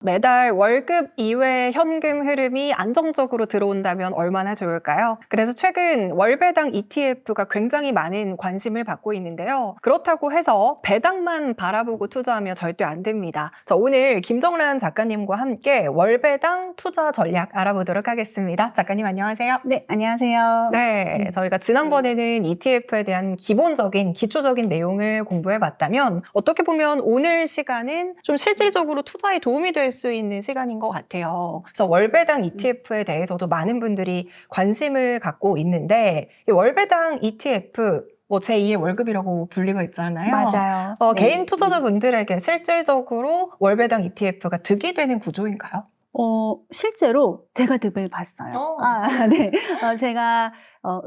매달 월급 이외의 현금 흐름이 안정적으로 들어온다면 얼마나 좋을까요? 그래서 최근 월배당 ETF가 굉장히 많은 관심을 받고 있는데요. 그렇다고 해서 배당만 바라보고 투자하면 절대 안 됩니다. 오늘 김정란 작가님과 함께 월배당 투자 전략 알아보도록 하겠습니다. 작가님 안녕하세요. 네, 안녕하세요. 네, 저희가 지난번에는 ETF에 대한 기본적인, 기초적인 내용을 공부해봤다면 어떻게 보면 오늘 시간은 좀 실질적으로 투자에 도움이 될 수 있는 시간인 것 같아요. 그래서 월배당 ETF에 대해서도 많은 분들이 관심을 갖고 있는데 이 월배당 ETF 제2의 월급이라고 불리고 있잖아요. 맞아요. 네. 개인 투자자분들에게 실질적으로 월배당 ETF가 득이 되는 구조인가요? 실제로 제가 득을 봤어요. 네. 제가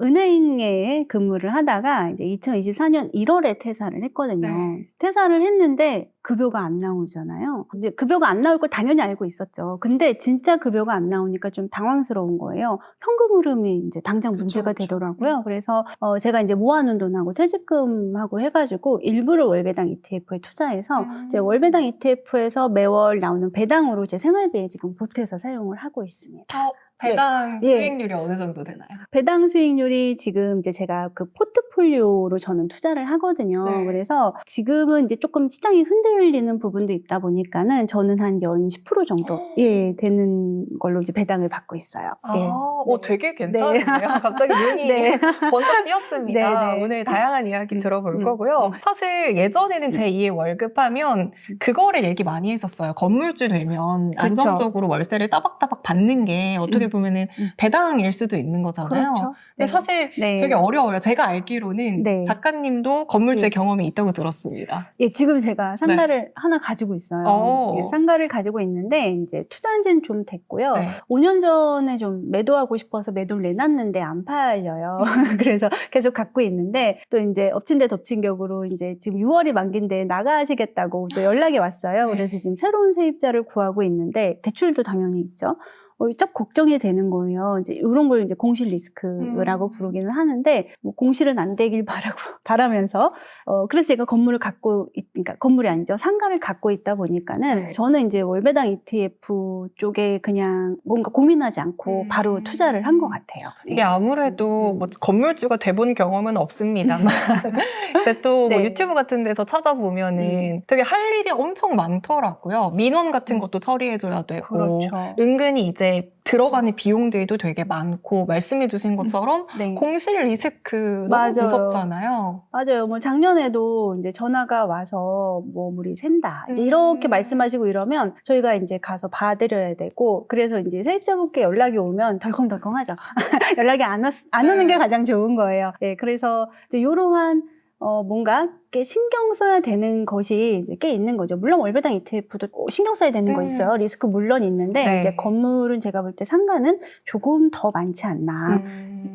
은행에 근무를 하다가 이제 2024년 1월에 퇴사를 했거든요. 네. 퇴사를 했는데 급여가 안 나오잖아요. 이제 급여가 안 나올 걸 당연히 알고 있었죠. 근데 진짜 급여가 안 나오니까 좀 당황스러운 거예요. 현금 흐름이 이제 당장 문제가 그쵸. 되더라고요. 그래서 제가 이제 모아놓은 돈하고 퇴직금하고 해가지고 일부를 월배당 ETF에 투자해서 이제 월배당 ETF에서 매월 나오는 배당으로 제 생활비에 지금 보태서 사용을 하고 있습니다. 배당 네. 수익률이 어느 정도 되나요? 배당 수익률이 지금 이제 제가 그 포트폴리오로 저는 투자를 하거든요. 네. 그래서 지금은 이제 조금 시장이 흔들리는 부분도 있다 보니까는 저는 한 연 10% 정도 되는 걸로 이제 배당을 받고 있어요. 되게 괜찮은데요? 갑자기 눈이 네. 번쩍 띄었습니다. 네, 네. 오늘 다양한 이야기 들어볼 거고요. 사실 예전에는 제2의 월급하면 그거를 얘기 많이 했었어요. 건물주 되면 그쵸. 안정적으로 월세를 따박따박 받는 게 어떻게 보면은 배당일 수도 있는 거잖아요. 그렇죠. 근데 사실 되게 어려워요. 제가 알기로는 네. 작가님도 건물주의 경험이 있다고 들었습니다. 예, 지금 제가 상가를 하나 가지고 있어요. 예, 상가를 가지고 있는데 이제 투자한 지는 좀 됐고요. 5년 전에 좀 매도하고 싶어서 매도를 내놨는데 안 팔려요. 그래서 계속 갖고 있는데 또 이제 엎친 데 덮친 격으로 이제 지금 6월이 만기인데 나가시겠다고 또 연락이 왔어요. 그래서 지금 새로운 세입자를 구하고 있는데 대출도 당연히 있죠. 좀 걱정이 되는 거예요. 이제 이런 걸 이제 공실 리스크라고 부르기는 하는데, 공실은 안 되길 바라면서, 그래서 제가 그러니까 건물이 아니죠. 상가를 갖고 있다 보니까는 저는 이제 월배당 ETF 쪽에 그냥 뭔가 고민하지 않고 바로 투자를 한 것 같아요. 이게 아무래도 건물주가 돼본 경험은 없습니다만, 이제 또 유튜브 같은 데서 찾아보면은 되게 할 일이 엄청 많더라고요. 민원 같은 것도 처리해줘야 되고, 그렇죠. 은근히 이제 들어가는 비용들도 되게 많고, 말씀해주신 것처럼 공실 리스크 너무 무섭잖아요. 맞아요. 작년에도 이제 전화가 와서 우리 샌다. 이제 이렇게 말씀하시고 이러면 저희가 이제 가서 봐드려야 되고, 그래서 이제 세입자분께 연락이 오면 덜컹덜컹하죠. 연락이 안 오는 게 가장 좋은 거예요. 네, 그래서 이제 이러한 뭔가 신경 써야 되는 것이 이제 꽤 있는 거죠. 물론 월배당 ETF도 신경 써야 되는 거 있어요. 리스크 물론 있는데 이제 건물은 제가 볼 때 상가는 조금 더 많지 않나.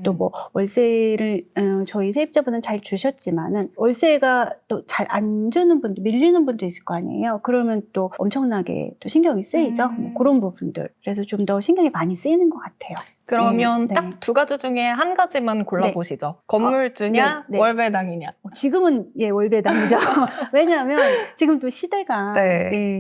또 월세를 저희 세입자분은 잘 주셨지만은 월세가 또 잘 안 주는 분도 밀리는 분도 있을 거 아니에요. 그러면 또 엄청나게 또 신경이 쓰이죠. 그런 부분들. 그래서 좀 더 신경이 많이 쓰이는 것 같아요. 그러면 딱 두 가지 중에 한 가지만 골라보시죠. 건물주냐, 월배당이냐. 지금은 월배당이죠. 왜냐하면 지금 또 시대가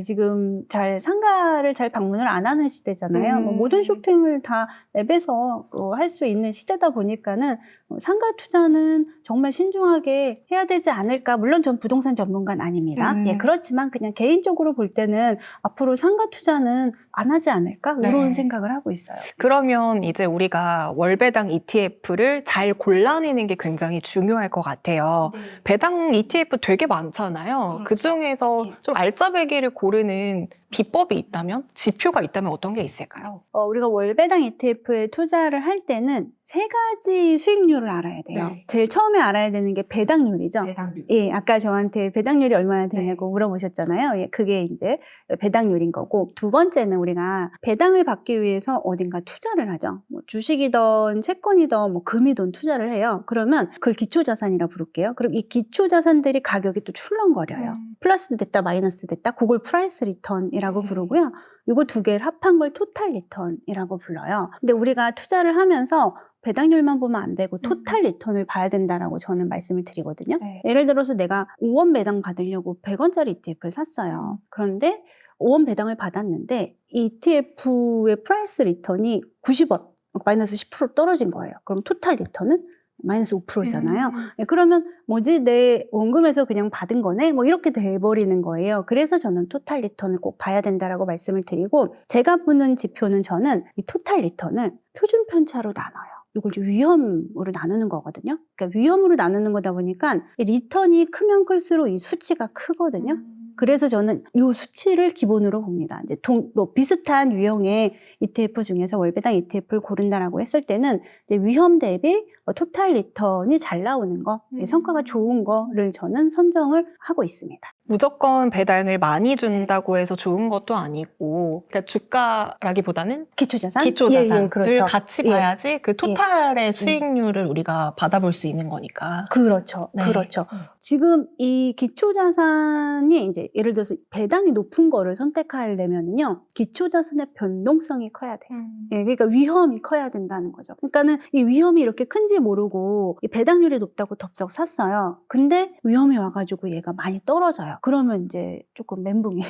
지금 상가를 잘 방문을 안 하는 시대잖아요. 모든 쇼핑을 다 앱에서 할 수 있는 시대다 보니까는 상가 투자는 정말 신중하게 해야 되지 않을까. 물론 전 부동산 전문가는 아닙니다. 그렇지만 그냥 개인적으로 볼 때는 앞으로 상가 투자는 안 하지 않을까? 이런 생각을 하고 있어요. 그러면 이제 우리가 월배당 ETF를 잘 골라내는 게 굉장히 중요할 것 같아요. 배당 ETF 되게 많잖아요. 그 중에서 좀 알짜배기를 고르는 비법이 있다면? 지표가 있다면 어떤 게 있을까요? 우리가 월배당 ETF에 투자를 할 때는 3가지 수익률을 알아야 돼요. 제일 처음에 알아야 되는 게 배당률이죠. 예, 아까 저한테 배당률이 얼마나 되냐고 물어보셨잖아요. 예, 그게 이제 배당률인 거고, 두 번째는 우리가 배당을 받기 위해서 어딘가 투자를 하죠. 주식이든 채권이든 금이든 투자를 해요. 그러면 그걸 기초자산이라 부를게요. 그럼 이 기초자산들이 가격이 또 출렁거려요. 플러스도 됐다 마이너스 됐다, 그걸 프라이스 리턴이라고 부르고요. 이거 두 개를 합한 걸 토탈 리턴이라고 불러요. 근데 우리가 투자를 하면서 배당률만 보면 안 되고 토탈 리턴을 봐야 된다라고 저는 말씀을 드리거든요. 예를 들어서 내가 5원 배당 받으려고 100원짜리 ETF를 샀어요. 그런데 5원 배당을 받았는데 ETF의 프라이스 리턴이 90원, 마이너스 10% 떨어진 거예요. 그럼 토탈 리턴은 마이너스 5%잖아요. 그러면 뭐지? 내 원금에서 그냥 받은 거네? 뭐 이렇게 돼버리는 거예요. 그래서 저는 토탈 리턴을 꼭 봐야 된다라고 말씀을 드리고, 제가 보는 지표는 저는 이 토탈 리턴을 표준 편차로 나눠요. 이걸 이제 위험으로 나누는 거거든요. 그러니까 위험으로 나누는 거다 보니까 이 리턴이 크면 클수록 이 수치가 크거든요. 그래서 저는 이 수치를 기본으로 봅니다. 이제 뭐 비슷한 유형의 ETF 중에서 월배당 ETF를 고른다라고 했을 때는 이제 위험 대비 토탈 리턴이 잘 나오는 거, 성과가 좋은 거를 저는 선정을 하고 있습니다. 무조건 배당을 많이 준다고 해서 좋은 것도 아니고, 그러니까 주가라기보다는 기초자산? 기초자산을 그렇죠. 같이 봐야지 그 토탈의 수익률을 우리가 받아볼 수 있는 거니까. 그렇죠. 네. 그렇죠. 지금 이 기초자산이 이제 예를 들어서 배당이 높은 거를 선택하려면요, 기초자산의 변동성이 커야 돼요. 예, 그러니까 위험이 커야 된다는 거죠. 그러니까는 이 위험이 이렇게 큰지 모르고 이 배당률이 높다고 덥석 샀어요. 근데 위험이 와가지고 얘가 많이 떨어져요. 그러면 이제 조금 멘붕이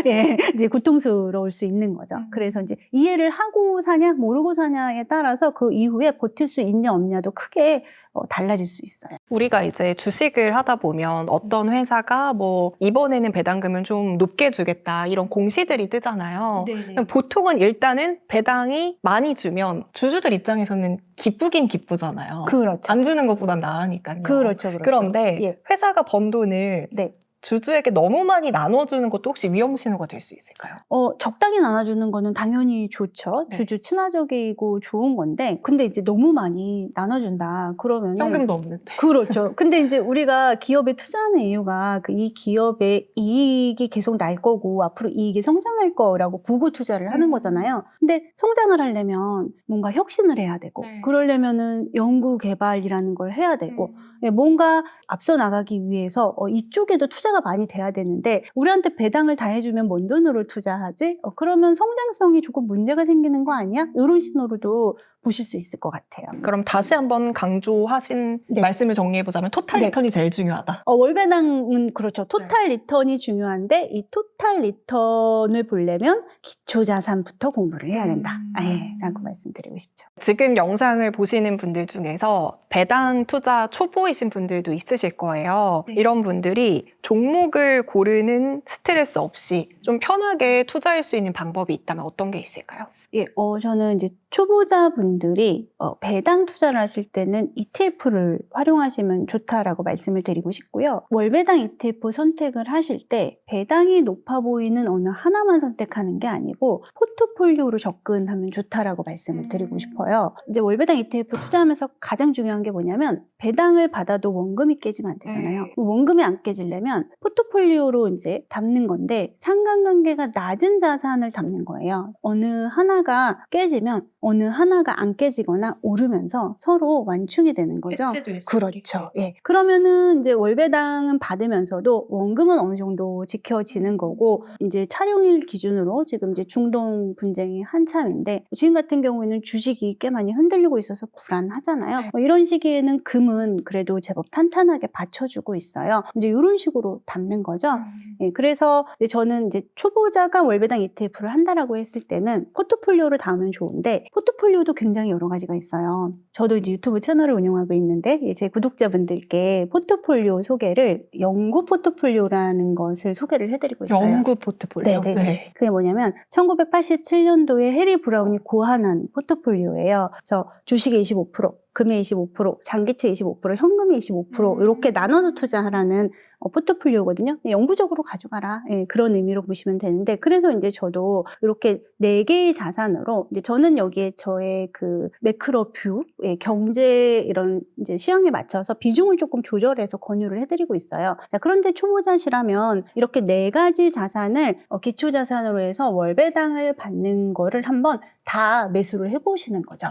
예, 이제 고통스러울 수 있는 거죠. 그래서 이제 이해를 하고 사냐 모르고 사냐에 따라서 그 이후에 버틸 수 있냐 없냐도 크게 달라질 수 있어요. 우리가 이제 주식을 하다 보면 어떤 회사가 뭐 이번에는 배당금을 좀 높게 주겠다 이런 공시들이 뜨잖아요. 보통은 일단은 배당이 많이 주면 주주들 입장에서는 기쁘긴 기쁘잖아요. 그렇죠. 안 주는 것보단 나으니까요. 그렇죠. 그런데 예. 회사가 번 돈을 네. 주주에게 너무 많이 나눠주는 것도 혹시 위험 신호가 될 수 있을까요? 적당히 나눠주는 거는 당연히 좋죠. 네. 주주 친화적이고 좋은 건데, 근데 이제 너무 많이 나눠준다. 그러면 현금도 없는데. 그렇죠. 근데 이제 우리가 기업에 투자하는 이유가 이 기업의 이익이 계속 날 거고 앞으로 이익이 성장할 거라고 보고 투자를 하는 거잖아요. 근데 성장을 하려면 뭔가 혁신을 해야 되고, 네. 그러려면은 연구 개발이라는 걸 해야 되고, 뭔가 앞서 나가기 위해서 이쪽에도 투자가 많이 돼야 되는데, 우리한테 배당을 다 해주면 뭔 돈으로 투자하지? 그러면 성장성이 조금 문제가 생기는 거 아니야? 이런 신호로도 보실 수 있을 것 같아요. 그럼 다시 한번 강조하신 네. 말씀을 정리해보자면 토탈 네. 리턴이 제일 중요하다. 월배당은 그렇죠. 토탈 리턴이 중요한데, 이 토탈 리턴을 보려면 기초자산부터 공부를 해야 된다. 라고 말씀드리고 싶죠. 지금 영상을 보시는 분들 중에서 배당 투자 초보이신 분들도 있으실 거예요. 네. 이런 분들이 종목을 고르는 스트레스 없이 좀 편하게 투자할 수 있는 방법이 있다면 어떤 게 있을까요? 예, 저는 이제 초보자분들이 배당 투자를 하실 때는 ETF를 활용하시면 좋다라고 말씀을 드리고 싶고요. 월배당 ETF 선택을 하실 때 배당이 높아 보이는 어느 하나만 선택하는 게 아니고 포트폴리오로 접근하면 좋다라고 말씀을 드리고 싶어요. 이제 월배당 ETF 투자하면서 가장 중요한 게 뭐냐면, 배당을 받아도 원금이 깨지면 안 되잖아요. 원금이 안 깨지려면 포트폴리오로 이제 담는 건데, 상관관계가 낮은 자산을 담는 거예요. 어느 하나가 깨지면 어느 하나가 안 깨지거나 오르면서 서로 완충이 되는 거죠. 그렇죠. 예. 그러면은 이제 월배당은 받으면서도 원금은 어느 정도 지켜지는 거고, 이제 촬영일 기준으로 지금 이제 중동 분쟁이 한참인데, 지금 같은 경우에는 주식이 꽤 많이 흔들리고 있어서 불안하잖아요. 이런 시기에는 금은 그래도 제법 탄탄하게 받쳐주고 있어요. 이제 이런 식으로 담는 거죠. 예. 그래서 이제 저는 이제 초보자가 월배당 ETF를 한다라고 했을 때는 포트폴리오를 담으면 좋은데, 포트폴리오도 굉장히 여러 가지가 있어요. 저도 이제 유튜브 채널을 운영하고 있는데, 제 구독자분들께 포트폴리오 소개를 연구 포트폴리오라는 것을 소개를 해드리고 있어요. 연구 포트폴리오? 네. 그게 뭐냐면 1987년도에 해리 브라운이 고안한 포트폴리오예요. 그래서 주식의 25%, 금의 25%, 장기채 25%, 현금이 25% 이렇게 나눠서 투자하라는 포트폴리오거든요. 영구적으로 가져가라. 예, 그런 의미로 보시면 되는데, 그래서 이제 저도 이렇게 4개의 자산으로, 이제 저는 여기에 저의 그 매크로 뷰, 경제 이런 이제 시황에 맞춰서 비중을 조금 조절해서 권유를 해드리고 있어요. 자, 그런데 초보자시라면 이렇게 4가지 자산을 기초 자산으로 해서 월배당을 받는 거를 한번 다 매수를 해보시는 거죠.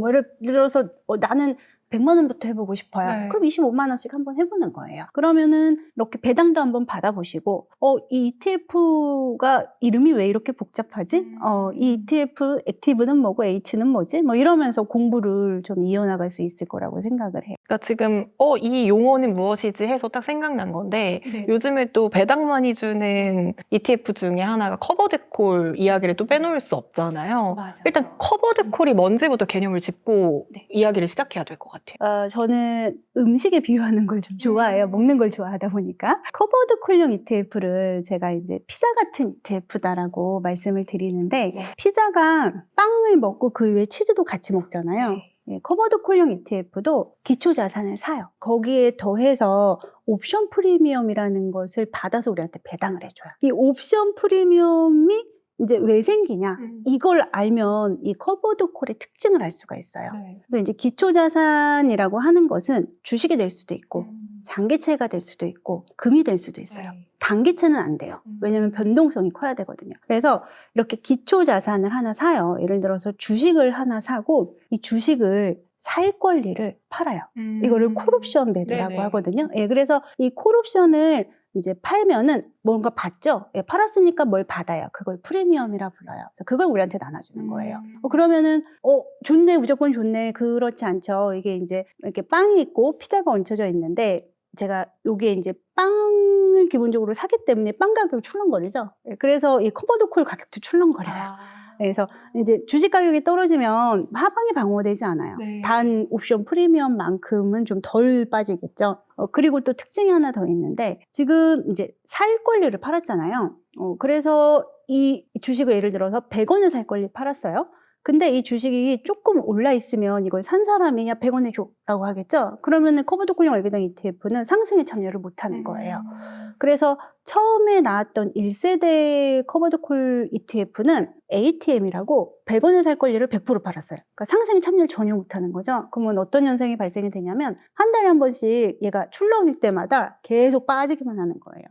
예를 들어서 나는 100만 원부터 해보고 싶어요. 네. 그럼 25만 원씩 한번 해보는 거예요. 그러면은 이렇게 배당도 한번 받아보시고 이 ETF가 이름이 왜 이렇게 복잡하지? 이 ETF 액티브는 뭐고 H는 뭐지? 뭐 이러면서 공부를 좀 이어나갈 수 있을 거라고 생각을 해요. 그러니까 지금 이 용어는 무엇이지 해서 딱 생각난 건데 네. 요즘에 또 배당 많이 주는 ETF 중에 하나가 커버드콜 이야기를 또 빼놓을 수 없잖아요. 맞아요. 일단 커버드콜이 뭔지부터 개념을 짚고 네. 이야기를 시작해야 될 것 같아요. 저는 음식에 비유하는 걸 좀 좋아해요. 먹는 걸 좋아하다 보니까. 커버드콜용 ETF를 제가 이제 피자 같은 ETF다라고 말씀을 드리는데 네. 피자가 빵을 먹고 그 위에 치즈도 같이 먹잖아요. 예, 커버드콜용 ETF도 기초자산을 사요. 거기에 더해서 옵션 프리미엄이라는 것을 받아서 우리한테 배당을 해줘요. 이 옵션 프리미엄이 이제 왜 생기냐? 이걸 알면 이 커버드콜의 특징을 알 수가 있어요. 네. 그래서 이제 기초자산이라고 하는 것은 주식이 될 수도 있고 장기채가 될 수도 있고 금이 될 수도 있어요. 단기채는 안 돼요. 왜냐하면 변동성이 커야 되거든요. 그래서 이렇게 기초자산을 하나 사요. 예를 들어서 주식을 하나 사고 이 주식을 살 권리를 팔아요. 이거를 콜옵션 매도라고 네네. 하거든요. 예, 그래서 이 콜옵션을 이제 팔면은 뭔가 받죠? 예, 팔았으니까 뭘 받아요. 그걸 프리미엄이라 불러요. 그래서 그걸 우리한테 나눠주는 거예요. 그러면은, 좋네, 무조건 좋네. 그렇지 않죠. 이게 이제 이렇게 빵이 있고 피자가 얹혀져 있는데 제가 요게 이제 빵을 기본적으로 사기 때문에 빵 가격이 출렁거리죠. 예, 그래서 이 커버드콜 가격도 출렁거려요. 그래서 이제 주식 가격이 떨어지면 하방이 방어되지 않아요. 네. 단 옵션 프리미엄만큼은 좀 덜 빠지겠죠. 그리고 또 특징이 하나 더 있는데 지금 이제 살 권리를 팔았잖아요. 그래서 이 주식을 예를 들어서 100원에 살 권리 팔았어요. 근데 이 주식이 조금 올라 있으면 이걸 산 사람이 야 100원에 줘라고 하겠죠. 그러면은 커버드콜용 월배당 ETF는 상승에 참여를 못 하는 거예요. 그래서 처음에 나왔던 1세대 커버드콜 ETF는 ATM이라고 100원에 살 권리를 100% 팔았어요. 그러니까 상승에 참여를 전혀 못하는 거죠. 그러면 어떤 현상이 발생이 되냐면 한 달에 한 번씩 얘가 출렁일 때마다 계속 빠지기만 하는 거예요.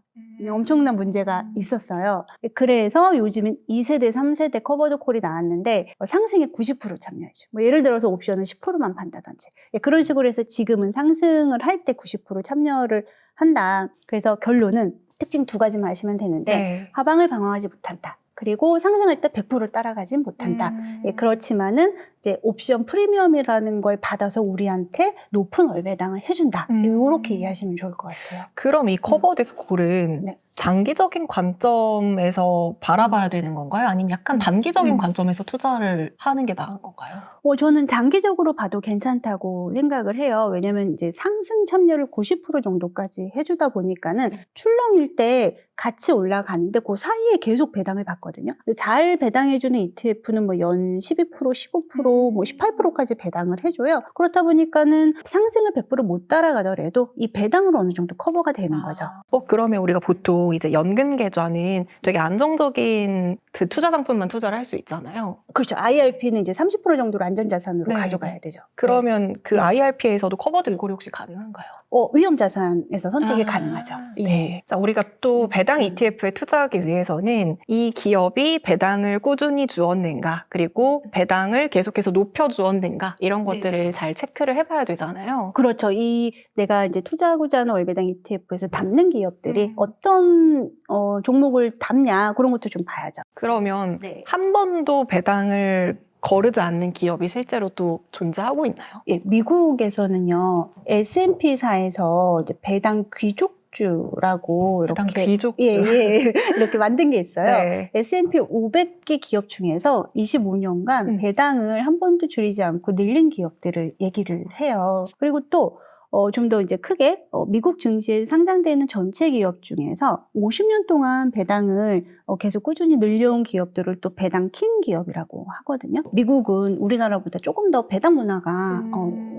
엄청난 문제가 있었어요. 그래서 요즘은 2세대, 3세대 커버드콜이 나왔는데 상승에 90% 참여해줘. 뭐 예를 들어서 옵션은 10%만 판다든지 그런 식으로 해서 지금은 상승을 할 때 90% 참여를 한다. 그래서 결론은 특징 2가지만 하시면 되는데 네. 하방을 방어하지 못한다. 그리고 상승할 때 100% 따라가진 못한다. 예, 그렇지만은 이제 옵션 프리미엄이라는 걸 받아서 우리한테 높은 월배당을 해준다. 이렇게 이해하시면 좋을 것 같아요. 그럼 이 커버드콜은 네. 장기적인 관점에서 바라봐야 되는 건가요? 아니면 약간 단기적인 관점에서 투자를 하는 게 나은 건가요? 저는 장기적으로 봐도 괜찮다고 생각을 해요. 왜냐면 이제 상승 참여를 90% 정도까지 해주다 보니까는 출렁일 때 같이 올라가는데 그 사이에 계속 배당을 받거든요. 잘 배당해주는 ETF는 뭐 연 12%, 15%, 뭐 18%까지 배당을 해줘요. 그렇다 보니까는 상승을 100% 못 따라가더라도 이 배당으로 어느 정도 커버가 되는 거죠. 그러면 우리가 보통 이제 연금 계좌는 되게 안정적인 그 투자 상품만 투자를 할 수 있잖아요. 그렇죠. IRP는 이제 30% 정도로 안전자산으로 네. 가져가야 되죠. 그러면 그 네. IRP에서도 커버드콜이 혹시 가능한가요? 위험자산에서 선택이 가능하죠. 네. 자, 우리가 또 배당 ETF에 투자하기 위해서는 이 기업이 배당을 꾸준히 주었는가, 그리고 배당을 계속해서 높여주었는가, 이런 것들을 잘 체크를 해봐야 되잖아요. 그렇죠. 내가 이제 투자하고자 하는 월배당 ETF에서 담는 기업들이 어떤 종목을 담냐, 그런 것도 좀 봐야죠. 그러면 네. 한 번도 배당을 거르지 않는 기업이 실제로 또 존재하고 있나요? 예, 미국에서는요, S&P사에서 이제 배당 귀족주라고 배당 이렇게 귀족주. 예, 이렇게 만든 게 있어요. 네. S&P 500개 기업 중에서 25년간 배당을 한 번도 줄이지 않고 늘린 기업들을 얘기를 해요. 그리고 또 좀 더 이제 크게 미국 증시에 상장되어 있는 전체 기업 중에서 50년 동안 배당을 계속 꾸준히 늘려온 기업들을 또 배당 킹 기업이라고 하거든요. 미국은 우리나라보다 조금 더 배당 문화가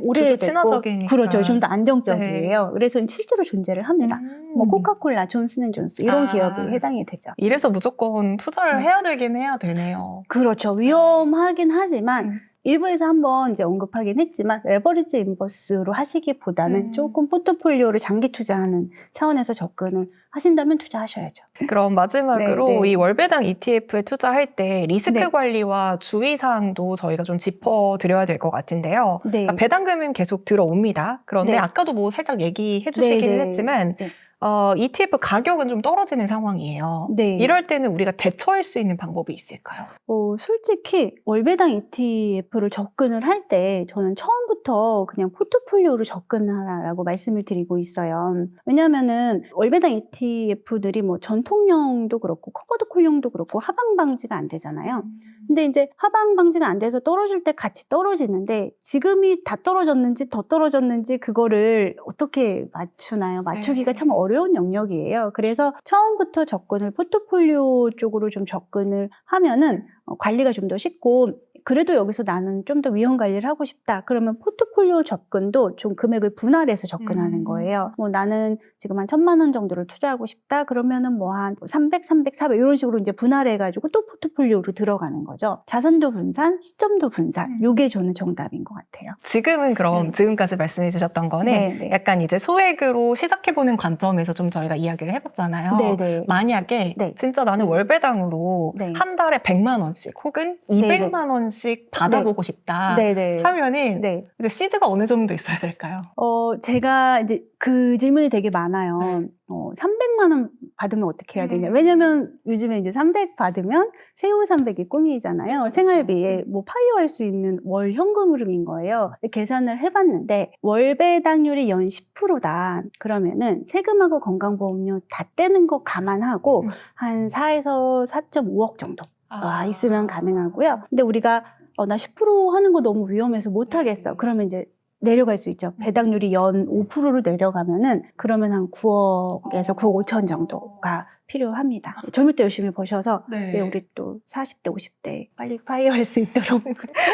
오래됐고 친화적이니까. 그렇죠. 좀 더 안정적이에요. 네. 그래서 실제로 존재를 합니다. 뭐 코카콜라, 존슨앤존스 이런 기업이 해당이 되죠. 이래서 무조건 투자를 해야 되긴 해야 되네요. 그렇죠. 위험하긴 하지만 일부에서 한번 이제 언급하긴 했지만 레버리지 인버스로 하시기보다는 조금 포트폴리오를 장기 투자하는 차원에서 접근을 하신다면 투자하셔야죠. 그럼 마지막으로 네, 네. 이 월배당 ETF에 투자할 때 리스크 네. 관리와 주의사항도 저희가 좀 짚어드려야 될 것 같은데요. 네. 그러니까 배당금은 계속 들어옵니다. 그런데 네. 아까도 뭐 살짝 얘기해 주시기는 네, 네. 했지만 네. ETF 가격은 좀 떨어지는 상황이에요. 네. 이럴 때는 우리가 대처할 수 있는 방법이 있을까요? 솔직히 월배당 ETF를 접근을 할 때 저는 처음부터 그냥 포트폴리오로 접근하라고 말씀을 드리고 있어요. 왜냐하면은 월배당 ETF들이 뭐 전통령도 그렇고 커버드 콜용도 그렇고 하방 방지가 안 되잖아요. 근데 이제 하방 방지가 안 돼서 떨어질 때 같이 떨어지는데 지금이 다 떨어졌는지 더 떨어졌는지 그거를 어떻게 맞추나요? 맞추기가 네. 참 어려운 영역이에요. 그래서 처음부터 접근을 포트폴리오 쪽으로 좀 접근을 하면은 관리가 좀 더 쉽고 그래도 여기서 나는 좀 더 위험 관리를 하고 싶다. 그러면 포트폴리오 접근도 좀 금액을 분할해서 접근하는 거예요. 뭐 나는 지금 한 1,000만 원 정도를 투자하고 싶다. 그러면은 뭐 한 300, 300, 400 이런 식으로 이제 분할해가지고 또 포트폴리오로 들어가는 거죠. 자산도 분산, 시점도 분산. 요게 저는 정답인 것 같아요. 지금은 그럼 네. 지금까지 말씀해 주셨던 거는 네, 네. 약간 이제 소액으로 시작해보는 관점에서 좀 저희가 이야기를 해봤잖아요. 네, 네. 만약에 네. 진짜 나는 월배당으로 네. 한 달에 100만 원씩 혹은 200만 원씩 받아보고 싶다 네네. 하면은 네. 이제 시드가 어느 정도 있어야 될까요? 제가 이제 그 질문이 되게 많아요. 네. 300만 원 받으면 어떻게 해야 되냐. 왜냐면 요즘에 이제 300 받으면 세후 300이 꿈이잖아요. 그렇죠. 생활비에 뭐 파이어할 수 있는 월 현금 흐름인 거예요. 계산을 해봤는데 월 배당률이 연 10%다. 그러면은 세금하고 건강보험료 다 떼는 거 감안하고 한 4에서 4.5억 정도 있으면 가능하고요. 근데 우리가 나 10% 하는 거 너무 위험해서 못 하겠어. 그러면 이제 내려갈 수 있죠. 배당률이 연 5%로 내려가면은 그러면 한 9억에서 9억 5천 정도가 필요합니다. 젊을 때 열심히 버셔서 네. 우리 또 40대, 50대 빨리 파이어할 수 있도록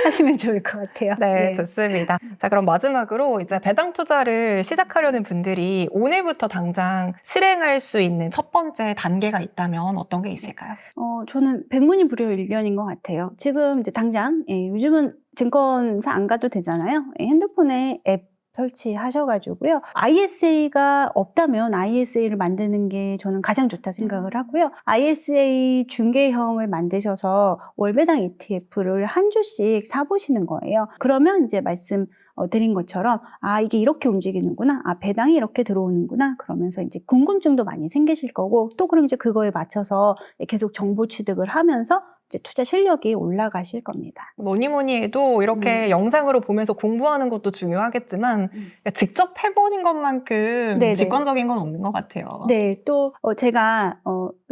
하시면 좋을 것 같아요. 네, 예. 좋습니다. 자, 그럼 마지막으로 이제 배당 투자를 시작하려는 분들이 오늘부터 당장 실행할 수 있는 첫 번째 단계가 있다면 어떤 게 있을까요? 저는 백문이불여일견인 것 같아요. 지금 이제 당장 요즘은 증권사 안 가도 되잖아요. 핸드폰에 앱 설치하셔가지고요. ISA가 없다면 ISA를 만드는 게 저는 가장 좋다 생각을 하고요. ISA 중개형을 만드셔서 월배당 ETF를 한 주씩 사보시는 거예요. 그러면 이제 말씀 드린 것처럼 이게 이렇게 움직이는구나. 배당이 이렇게 들어오는구나. 그러면서 이제 궁금증도 많이 생기실 거고 또 그럼 이제 그거에 맞춰서 계속 정보 취득을 하면서 이제 투자 실력이 올라가실 겁니다. 뭐니 해도 이렇게 영상으로 보면서 공부하는 것도 중요하겠지만 직접 해보는 것만큼 네네. 직관적인 건 없는 것 같아요. 네, 또 제가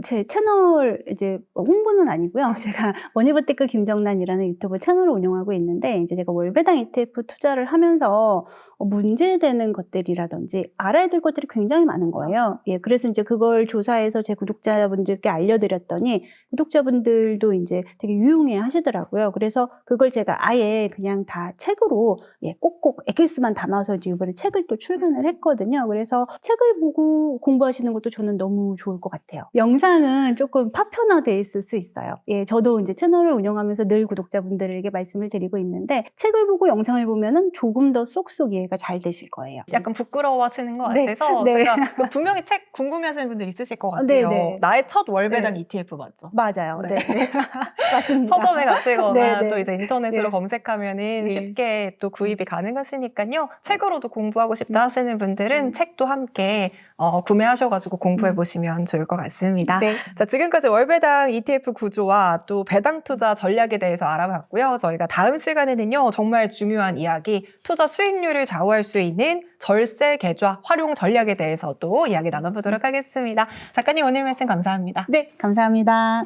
제 채널 이제 홍보는 아니고요. 제가 머니버테크 김정란이라는 유튜브 채널을 운영하고 있는데 이제 제가 월배당 ETF 투자를 하면서 문제되는 것들이라든지 알아야 될 것들이 굉장히 많은 거예요. 예, 그래서 이제 그걸 조사해서 제 구독자분들께 알려드렸더니 구독자분들도 이제 되게 유용해 하시더라고요. 그래서 그걸 제가 아예 그냥 다 책으로 꼭꼭 엑기스만 담아서 이제 이번에 책을 또 출간을 했거든요. 그래서 책을 보고 공부하시는 것도 저는 너무 좋을 것 같아요. 영상은 조금 파편화돼 있을 수 있어요. 예, 저도 이제 채널을 운영하면서 늘 구독자분들에게 말씀을 드리고 있는데 책을 보고 영상을 보면은 조금 더 쏙쏙 이해가 잘 되실 거예요. 약간 부끄러워하시는 것 네, 같아서 네. 제가 분명히 책 궁금해하시는 분들 있으실 것 같아요. 네. 나의 첫 월배당 ETF 맞죠? 맞아요. 네. 네. 맞습니다. 서점에 가시거나 네. 또 이제 인터넷으로 네. 검색하면은 네. 쉽게 또 구입이 가능하시니까요. 책으로도 공부하고 싶다 하시는 분들은 책도 함께 구매하셔가지고 공부해 보시면 좋을 것 같습니다. 네. 자, 지금까지 월배당 ETF 구조와 또 배당 투자 전략에 대해서 알아봤고요. 저희가 다음 시간에는요, 정말 중요한 이야기, 투자 수익률을 좌우할 수 있는 절세 계좌 활용 전략에 대해서도 이야기 나눠보도록 하겠습니다. 작가님 오늘 말씀 감사합니다. 네, 감사합니다.